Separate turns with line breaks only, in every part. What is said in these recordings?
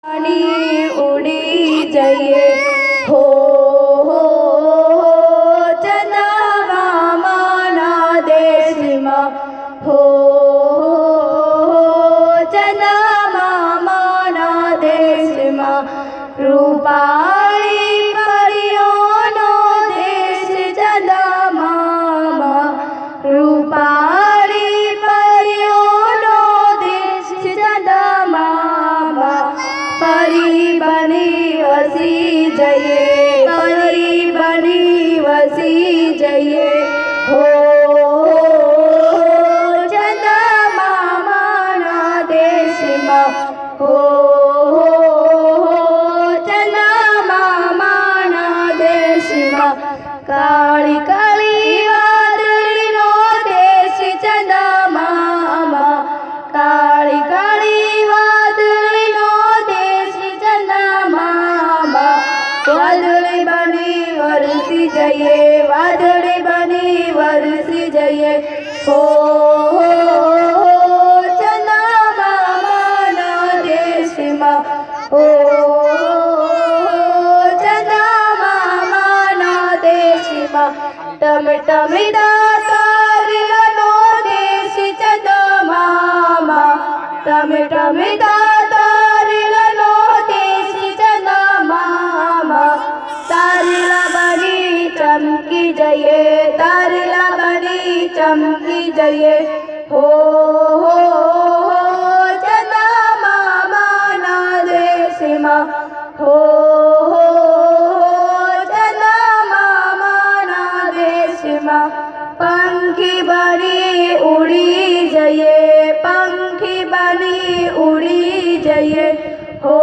उड़ी जइए हो चंदा माना देश में हो चंदा माना देश में रूपाली परियोनो देश चंदा मामा रूपाली परियोनो देश चंदा मामा परी बनी वसी जइए परी बनी वसी जइए हो चंदा मामा ना देश में हो चंदा मामा ना देश में काली काली वादળી नो देश चंदा मामा काली काली वादળી नो देश चंदा मामा वादળી बनी वरसी जइए वादળી बनी वरसी जइए हो चंदा मामा ना देश में हो चंदा मामा ना देश में टमटमिदा तारिलो देश चंदा मामा टमटमिदा तारिलो देश चंदा मामा तारिला बनी चमकी जइए तारिला बनी चमकी जइए हो चंदा मामा ना देश में हो चंदा मामा ना देश में पंखी बनी उड़ी जइए पंखी बनी उड़ी जइए हो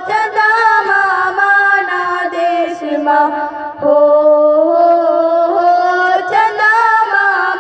चंदा मामा ना देश में